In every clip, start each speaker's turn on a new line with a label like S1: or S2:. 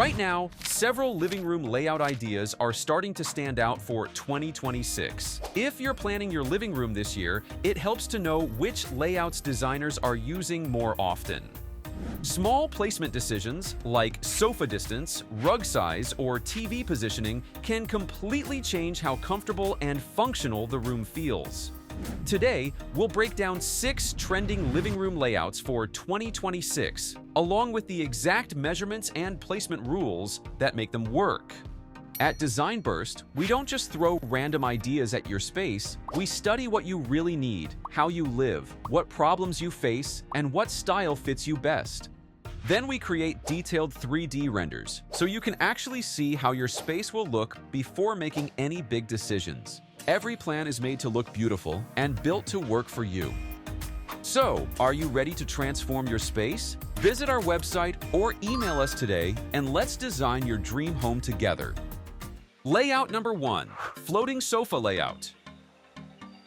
S1: Right now, several living room layout ideas are starting to stand out for 2026. If you're planning your living room this year, it helps to know which layouts designers are using more often. Small placement decisions like sofa distance, rug size, or TV positioning can completely change how comfortable and functional the room feels. Today, we'll break down 6 trending living room layouts for 2026, along with the exact measurements and placement rules that make them work. At Design Burst, we don't just throw random ideas at your space, we study what you really need, how you live, what problems you face, and what style fits you best. Then we create detailed 3D renders, so you can actually see how your space will look before making any big decisions. Every plan is made to look beautiful and built to work for you. So, are you ready to transform your space? Visit our website or email us today and let's design your dream home together. Layout number 1, floating sofa layout.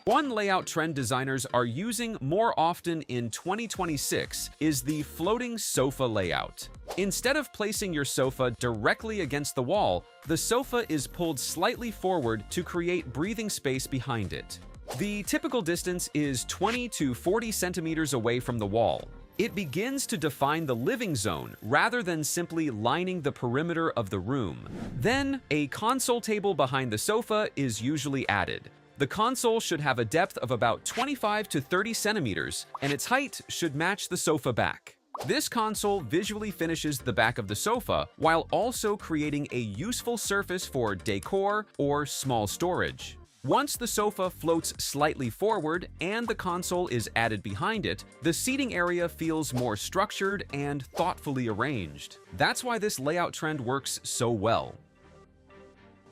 S1: One layout trend designers are using more often in 2026 is the floating sofa layout. Instead of placing your sofa directly against the wall, the sofa is pulled slightly forward to create breathing space behind it. The typical distance is 20 to 40 centimeters away from the wall. It begins to define the living zone rather than simply lining the perimeter of the room. Then, a console table behind the sofa is usually added. The console should have a depth of about 25 to 30 centimeters, and its height should match the sofa back. This console visually finishes the back of the sofa while also creating a useful surface for decor or small storage. Once the sofa floats slightly forward and the console is added behind it, the seating area feels more structured and thoughtfully arranged. That's why this layout trend works so well.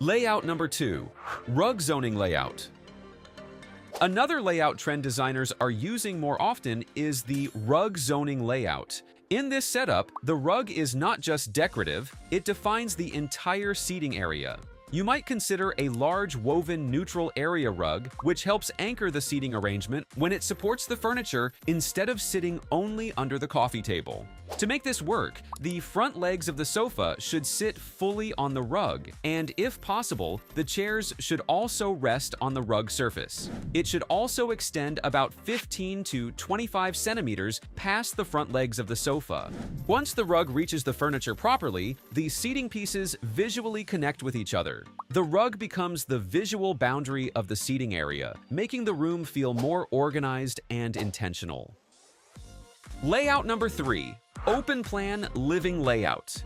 S1: Layout number 2, rug zoning layout. Another layout trend designers are using more often is the rug zoning layout. In this setup, the rug is not just decorative, it defines the entire seating area. You might consider a large woven neutral area rug, which helps anchor the seating arrangement when it supports the furniture instead of sitting only under the coffee table. To make this work, the front legs of the sofa should sit fully on the rug, and if possible, the chairs should also rest on the rug surface. It should also extend about 15 to 25 centimeters past the front legs of the sofa. Once the rug reaches the furniture properly, the seating pieces visually connect with each other. The rug becomes the visual boundary of the seating area, making the room feel more organized and intentional. Layout number 3, open plan living layout.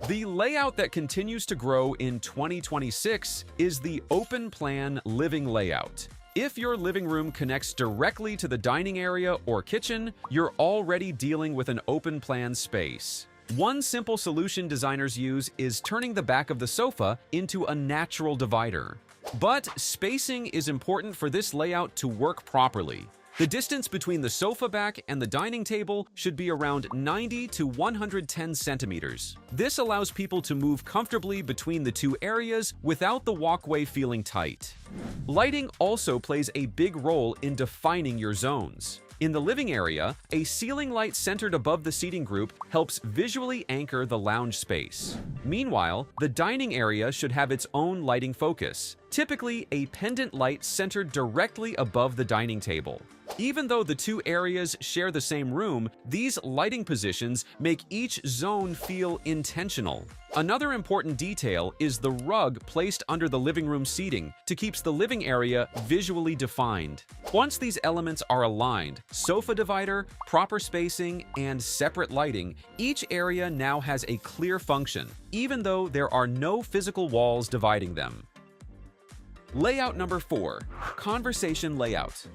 S1: The layout that continues to grow in 2026 is the open plan living layout. If your living room connects directly to the dining area or kitchen, you're already dealing with an open plan space. One simple solution designers use is turning the back of the sofa into a natural divider. But spacing is important for this layout to work properly. The distance between the sofa back and the dining table should be around 90 to 110 centimeters. This allows people to move comfortably between the two areas without the walkway feeling tight. Lighting also plays a big role in defining your zones. In the living area, a ceiling light centered above the seating group helps visually anchor the lounge space. Meanwhile, the dining area should have its own lighting focus, typically a pendant light centered directly above the dining table. Even though the two areas share the same room, these lighting positions make each zone feel intentional. Another important detail is the rug placed under the living room seating to keep the living area visually defined. Once these elements are aligned, sofa divider, proper spacing, and separate lighting, each area now has a clear function, even though there are no physical walls dividing them. Layout number 4, conversation layout.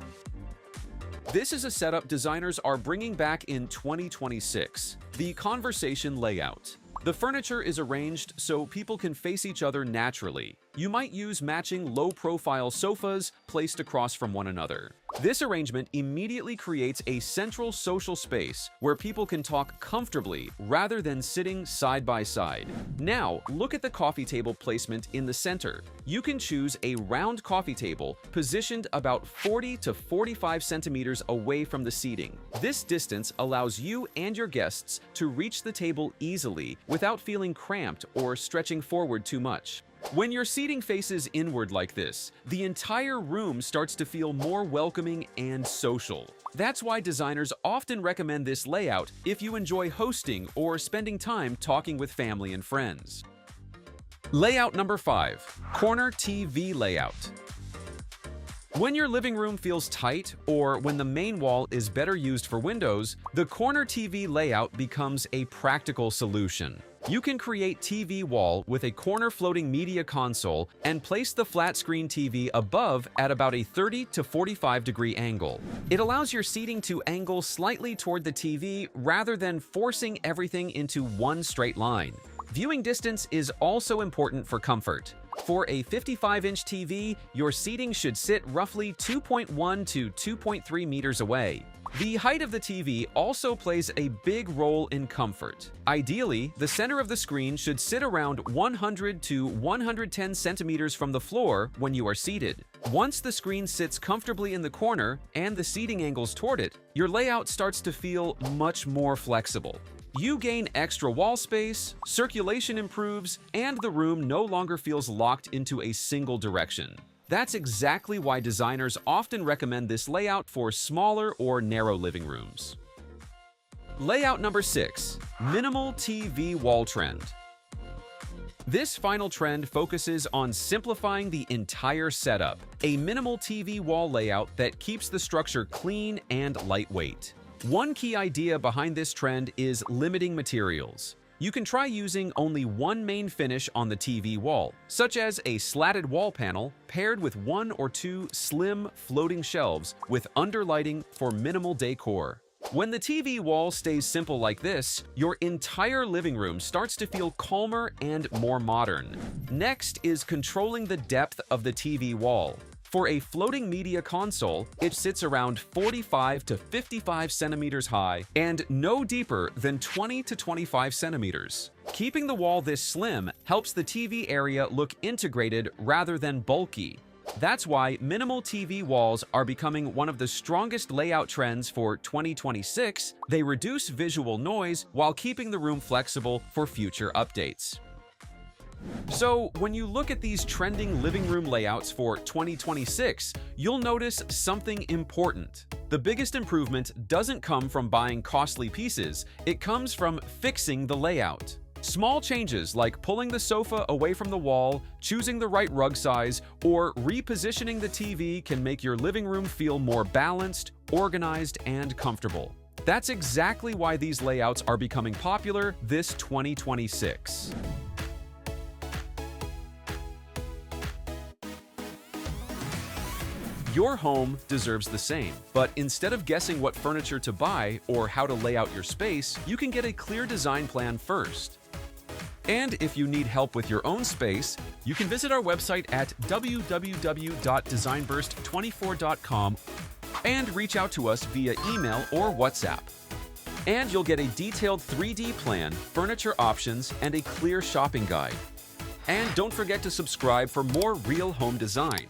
S1: This is a setup designers are bringing back in 2026, the conversation layout. The furniture is arranged so people can face each other naturally. You might use matching low-profile sofas placed across from one another. This arrangement immediately creates a central social space where people can talk comfortably rather than sitting side by side. Now, look at the coffee table placement in the center. You can choose a round coffee table positioned about 40 to 45 centimeters away from the seating. This distance allows you and your guests to reach the table easily without feeling cramped or stretching forward too much. When your seating faces inward like this, the entire room starts to feel more welcoming and social. That's why designers often recommend this layout if you enjoy hosting or spending time talking with family and friends. Layout number 5. Corner TV layout. When your living room feels tight or when the main wall is better used for windows, the corner TV layout becomes a practical solution. You can create TV wall with a corner floating media console and place the flat screen TV above at about a 30 to 45 degree angle. It allows your seating to angle slightly toward the TV rather than forcing everything into one straight line. Viewing distance is also important for comfort. For a 55-inch TV, your seating should sit roughly 2.1 to 2.3 meters away. The height of the TV also plays a big role in comfort. Ideally, the center of the screen should sit around 100 to 110 centimeters from the floor when you are seated. Once the screen sits comfortably in the corner and the seating angles toward it, your layout starts to feel much more flexible. You gain extra wall space, circulation improves, and the room no longer feels locked into a single direction. That's exactly why designers often recommend this layout for smaller or narrow living rooms. Layout number 6. Minimal TV wall trend. This final trend focuses on simplifying the entire setup, a minimal TV wall layout that keeps the structure clean and lightweight. One key idea behind this trend is limiting materials. You can try using only one main finish on the TV wall, such as a slatted wall panel paired with 1 or 2 slim floating shelves with underlighting for minimal decor. When the TV wall stays simple like this, your entire living room starts to feel calmer and more modern. Next is controlling the depth of the TV wall. For a floating media console, it sits around 45 to 55 centimeters high and no deeper than 20 to 25 centimeters. Keeping the wall this slim helps the TV area look integrated rather than bulky. That's why minimal TV walls are becoming one of the strongest layout trends for 2026. They reduce visual noise while keeping the room flexible for future updates. So, when you look at these trending living room layouts for 2026, you'll notice something important. The biggest improvement doesn't come from buying costly pieces, it comes from fixing the layout. Small changes like pulling the sofa away from the wall, choosing the right rug size, or repositioning the TV can make your living room feel more balanced, organized, and comfortable. That's exactly why these layouts are becoming popular this 2026. Your home deserves the same, but instead of guessing what furniture to buy or how to lay out your space, you can get a clear design plan first. And if you need help with your own space, you can visit our website at www.designburst24.com and reach out to us via email or WhatsApp. And you'll get a detailed 3D plan, furniture options, and a clear shopping guide. And don't forget to subscribe for more real home design.